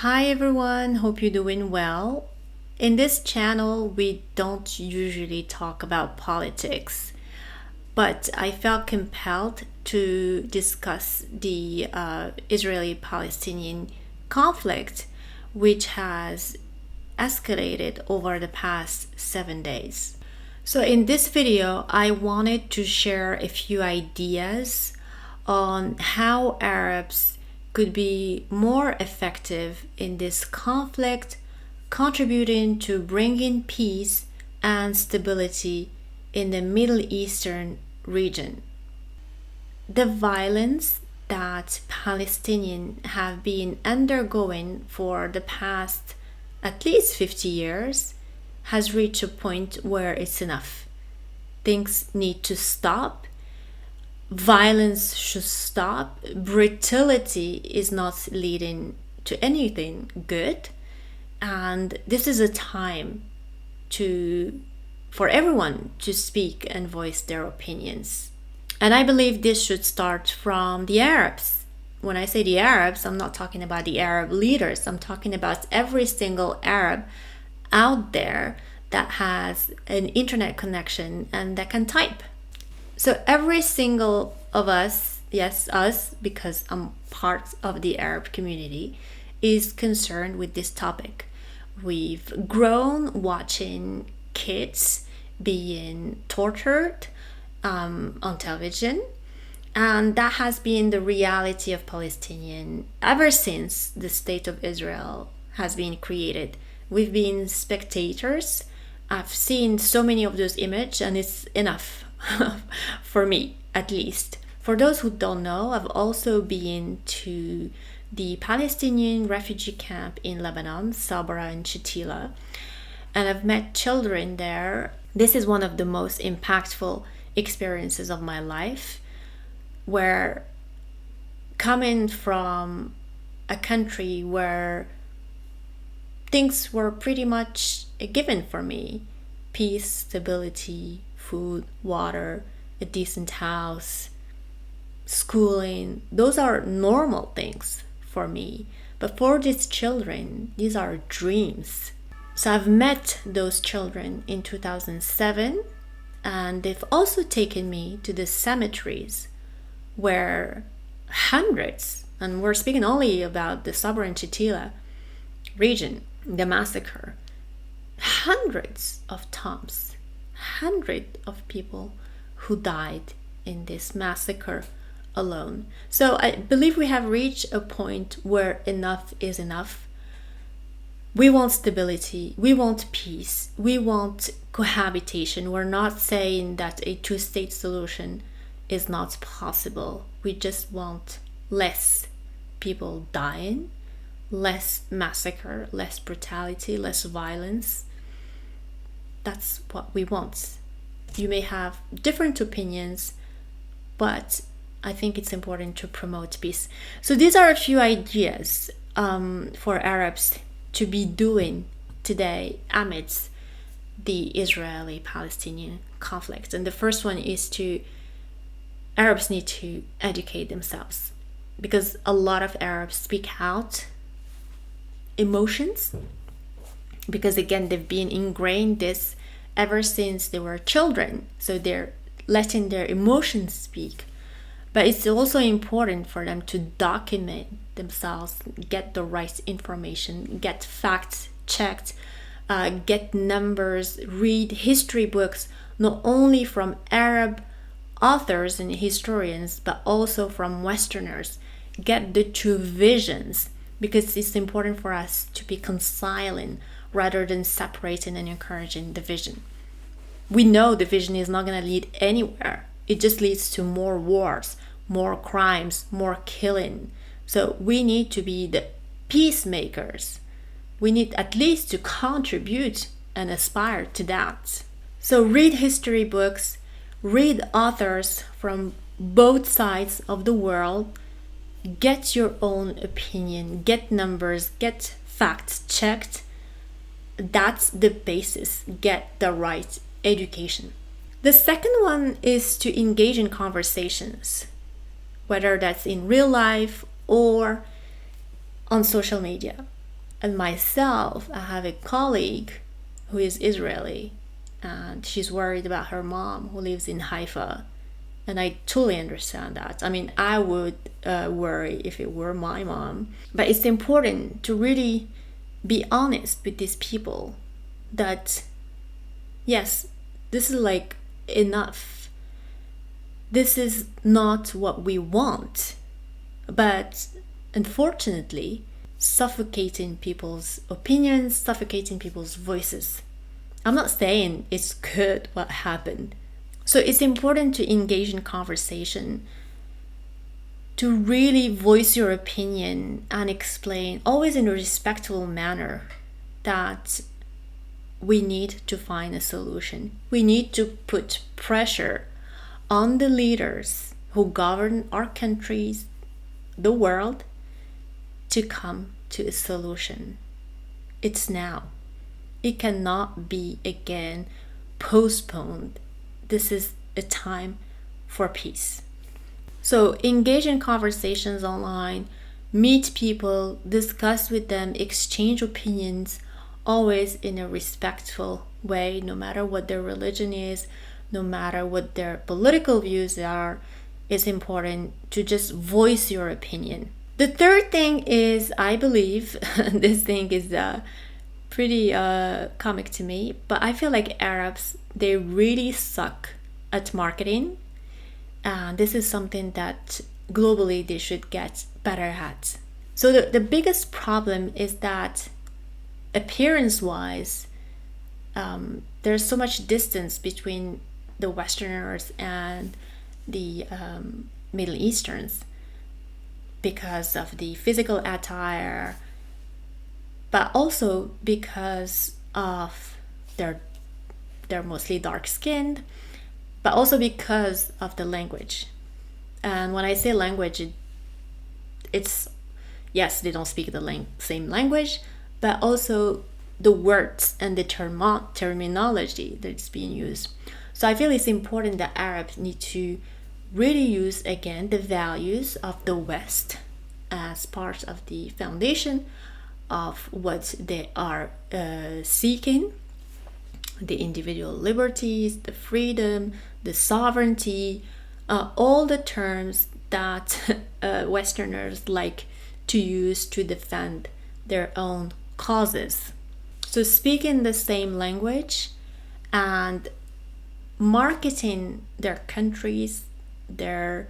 Hi everyone, hope you're doing well. In this channel, we don't usually talk about politics, but I felt compelled to discuss the Israeli-Palestinian conflict, which has escalated over the past 7 days. So in this video, I wanted to share a few ideas on how Arabs could be more effective in this conflict, contributing to bringing peace and stability in the Middle Eastern region. The violence that Palestinians have been undergoing for the past at least 50 years has reached a point where it's enough. Things need to stop. Violence should stop. Brutality is not leading to anything good. And this is a time for everyone to speak and voice their opinions. And I believe this should start from the Arabs. When I say the Arabs, I'm not talking about the Arab leaders. I'm talking about every single Arab out there that has an internet connection and that can type. So every single of us, yes, us, because I'm part of the Arab community, is concerned with this topic. We've grown watching kids being tortured on television, and that has been the reality of Palestinian ever since the state of Israel has been created. We've been spectators. I've seen so many of those images, and it's enough for me, at least. For those who don't know, I've also been to the Palestinian refugee camp in Lebanon, Sabra and Shatila, and I've met children there. This is one of the most impactful experiences of my life, where coming from a country where things were pretty much a given for me: peace, stability, food, water, a decent house, schooling. Those are normal things for me. But for these children, these are dreams. So I've met those children in 2007, and they've also taken me to the cemeteries where hundreds, and we're speaking only about the Sabra and Shatila region, the massacre, hundreds of tombs, hundreds of people who died in this massacre alone. So I believe we have reached a point where enough is enough. We want stability, we want peace, we want cohabitation. We're not saying that a two-state solution is not possible. We just want less people dying, less massacre, less brutality, less violence. That's what we want. You may have different opinions, but I think it's important to promote peace. So these are a few ideas for Arabs to be doing today amidst the Israeli-Palestinian conflict. And the first one is Arabs need to educate themselves, because a lot of Arabs speak out emotions, because again, they've been ingrained this ever since they were children. So they're letting their emotions speak. But it's also important for them to document themselves, get the right information, get facts checked, get numbers, read history books, not only from Arab authors and historians, but also from Westerners. Get the two visions, because it's important for us to be reconciling rather than separating and encouraging division. We know division is not going to lead anywhere. It just leads to more wars, more crimes, more killing. So we need to be the peacemakers. We need at least to contribute and aspire to that. So read history books, read authors from both sides of the world, get your own opinion, get numbers, get facts checked. That's the basis. Get the right education. The second one is to engage in conversations, whether that's in real life or on social media. And myself, I have a colleague who is Israeli, and she's worried about her mom who lives in Haifa. And I totally understand that. I mean, I would worry if it were my mom. But it's important to really be honest with these people that, yes, this is like enough. This is not what we want. But unfortunately, suffocating people's opinions, suffocating people's voices. I'm not saying it's good what happened. So it's important to engage in conversation, to really voice your opinion and explain, always in a respectful manner, that we need to find a solution. We need to put pressure on the leaders who govern our countries, the world, to come to a solution. It's now. It cannot be again postponed. This is a time for peace. So engage in conversations online, meet people, discuss with them, exchange opinions, always in a respectful way, no matter what their religion is, no matter what their political views are. It's important to just voice your opinion. The third thing is, I believe, this thing is pretty comic to me, but I feel like Arabs, they really suck at marketing, and this is something that globally they should get better at. So the biggest problem is that appearance-wise, there's so much distance between the Westerners and the Middle Easterns because of the physical attire, but also because of they're mostly dark-skinned, but also because of the language. And when I say language, it's yes, they don't speak the same language, but also the words and the terminology that's being used. So I feel it's important that Arabs need to really use again the values of the West as part of the foundation of what they are seeking: the individual liberties, the freedom, the sovereignty, all the terms that Westerners like to use to defend their own causes. So speaking the same language and marketing their countries, their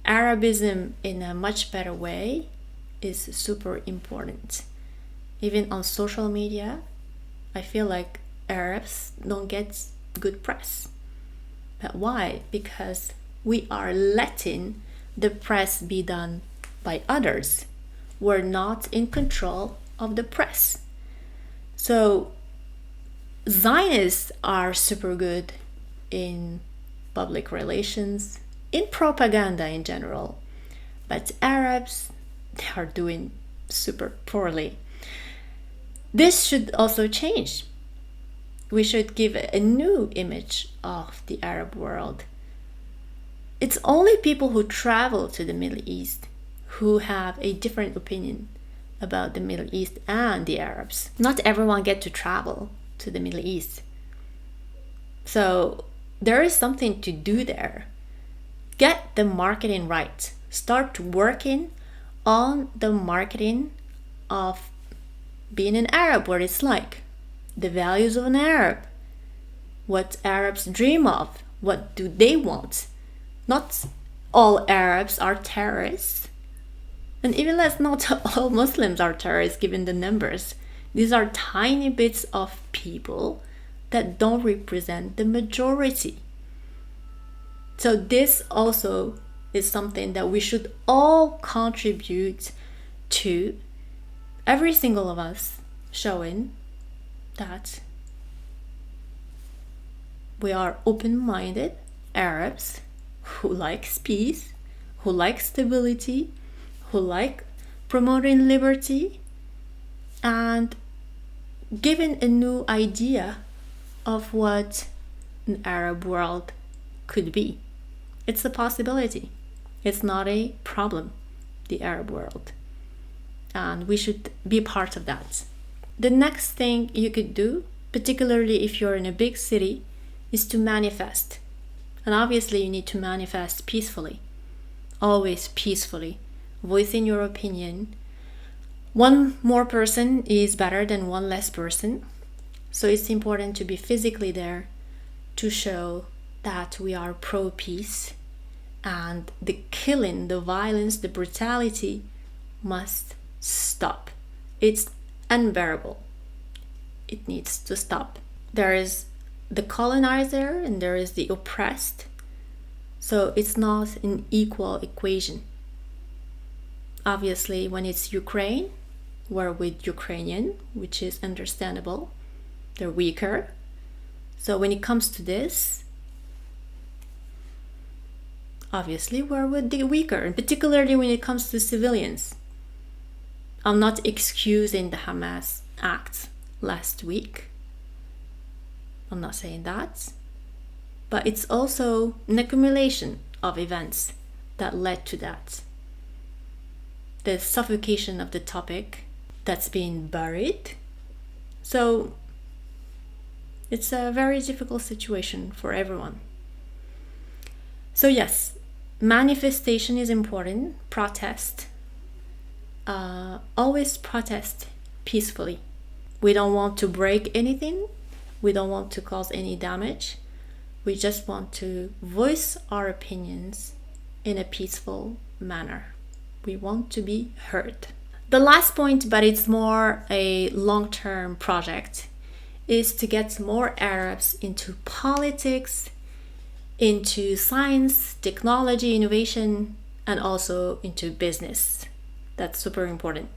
Arabism in a much better way is super important. Even on social media, I feel like Arabs don't get good press. But why? Because we are letting the press be done by others. We're not in control of the press. So Zionists are super good in public relations, in propaganda in general, but Arabs, they are doing super poorly. This should also change. We should give a new image of the Arab world. It's only people who travel to the Middle East who have a different opinion about the Middle East and the Arabs. Not everyone gets to travel to the Middle East. So there is something to do there. Get the marketing right. Start working on the marketing of being an Arab, what it's like, the values of an Arab, what Arabs dream of, what do they want. Not all Arabs are terrorists, and even less, not all Muslims are terrorists given the numbers. These are tiny bits of people that don't represent the majority. So this also is something that we should all contribute to, every single of us, showing that we are open-minded Arabs who likes peace, who like stability, who like promoting liberty, and giving a new idea of what an Arab world could be. It's a possibility. It's not a problem, the Arab world. and we should be part of that. The next thing you could do, particularly if you're in a big city, is to manifest. And obviously you need to manifest peacefully, always peacefully, voicing your opinion. One more person is better than one less person. So it's important to be physically there to show that we are pro-peace, and the killing, the violence, the brutality must stop. It's unbearable. It needs to stop. There is the colonizer and there is the oppressed. So it's not an equal equation. Obviously, when it's Ukraine, we're with Ukrainian, which is understandable. They're weaker. So when it comes to this, obviously we're with the weaker, and particularly when it comes to civilians. I'm not excusing the Hamas act last week. I'm not saying that. But it's also an accumulation of events that led to that. The suffocation of the topic that's being buried. So it's a very difficult situation for everyone. So yes, manifestation is important. Protest. Always protest peacefully. We don't want to break anything. We don't want to cause any damage. We just want to voice our opinions in a peaceful manner. We want to be heard. The last point, but it's more a long-term project, is to get more Arabs into politics, into science, technology, innovation, and also into business. That's super important.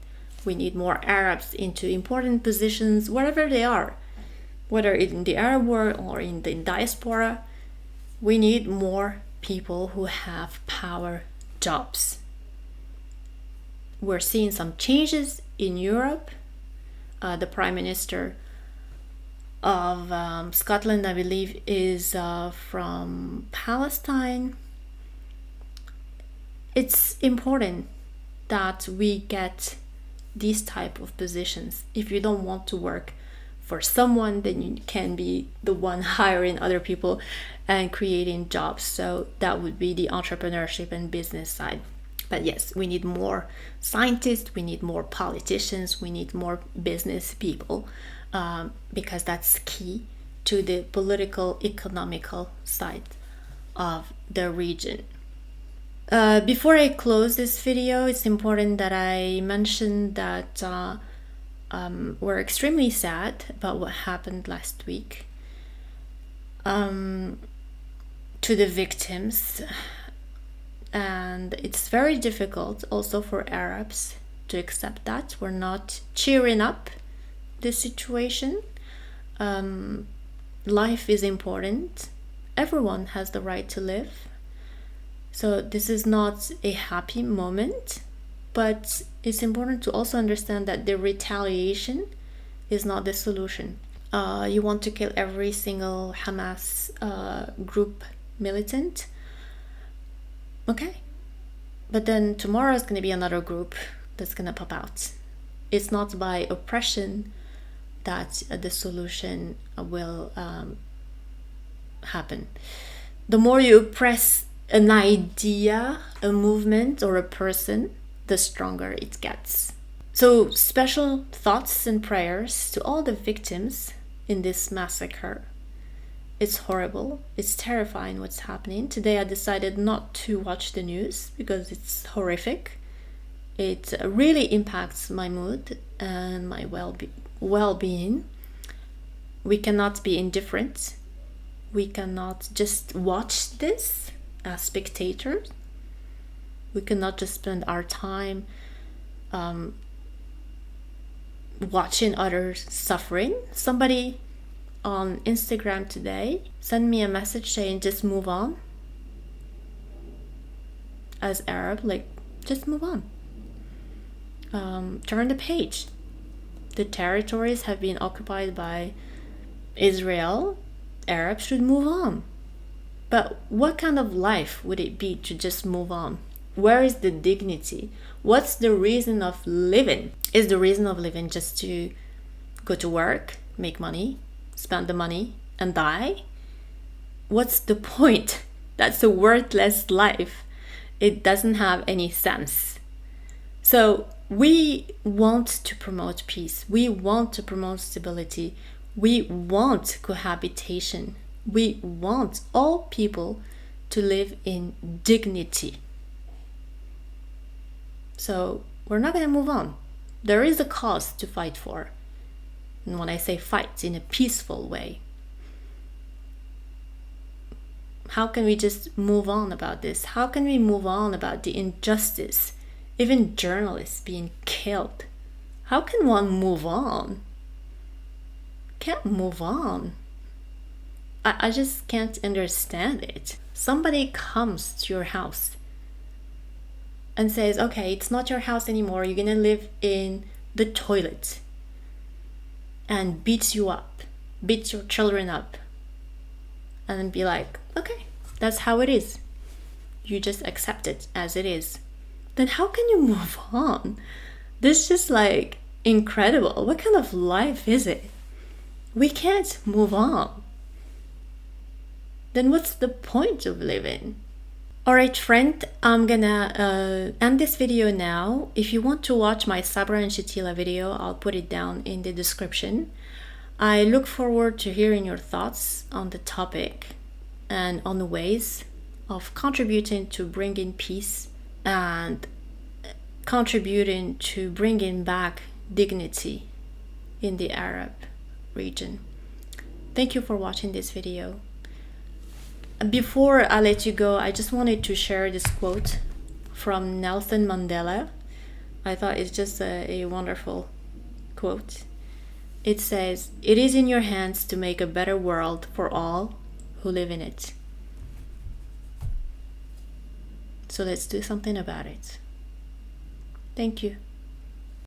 We need more Arabs into important positions, wherever they are, whether in the Arab world or in the diaspora. We need more people who have power jobs. We're seeing some changes in Europe. The Prime Minister of Scotland, I believe, is from Palestine. It's important that we get these type of positions. If you don't want to work for someone, then you can be the one hiring other people and creating jobs. So that would be the entrepreneurship and business side. But yes, we need more scientists, we need more politicians, we need more business people, because that's key to the political, economical side of the region. Before I close this video, it's important that I mention that we're extremely sad about what happened last week to the victims. And it's very difficult also for Arabs to accept that. We're not cheering up the situation. Life is important. Everyone has the right to live. So this is not a happy moment, but it's important to also understand that the retaliation is not the solution. You want to kill every single Hamas group militant. Okay, but then tomorrow is going to be another group that's going to pop out. It's not by oppression that the solution will happen. The more you oppress an idea, a movement, or a person, the stronger it gets. So special thoughts and prayers to all the victims in this massacre. It's horrible. It's terrifying what's happening. Today I decided not to watch the news because it's horrific. It really impacts my mood and my well-being. We cannot be indifferent. We cannot just watch this as spectators. We cannot just spend our time watching others suffering. Somebody on Instagram today send me a message saying just move on. As Arab, like, just move on. Turn the page. The territories have been occupied by Israel. Arabs should move on. But what kind of life would it be to just move on? Where is the dignity? What's the reason of living? Is the reason of living just to go to work, make money, spend the money, and die? What's the point? That's a worthless life. It doesn't have any sense. So we want to promote peace. We want to promote stability. We want cohabitation. We want all people to live in dignity. So we're not going to move on. There is a cause to fight for. And when I say fight, in a peaceful way. How can we just move on about this? How can we move on about the injustice? Even journalists being killed. How can one move on? Can't move on. I just can't understand it. Somebody comes to your house and says, okay, it's not your house anymore. You're gonna live in the toilet. And beats you up, beats your children up. And then be like, okay, that's how it is. You just accept it as it is. Then how can you move on? This is just like incredible. What kind of life is it? We can't move on. Then what's the point of living? Alright friend, I'm gonna end this video now. If you want to watch my Sabra and Shatila video, I'll put it down in the description. I look forward to hearing your thoughts on the topic and on the ways of contributing to bringing peace and contributing to bringing back dignity in the Arab region. Thank you for watching this video. Before I let you go, I just wanted to share this quote from Nelson Mandela. I thought it's just a wonderful quote. It says, "It is in your hands to make a better world for all who live in it." So let's do something about it. Thank you.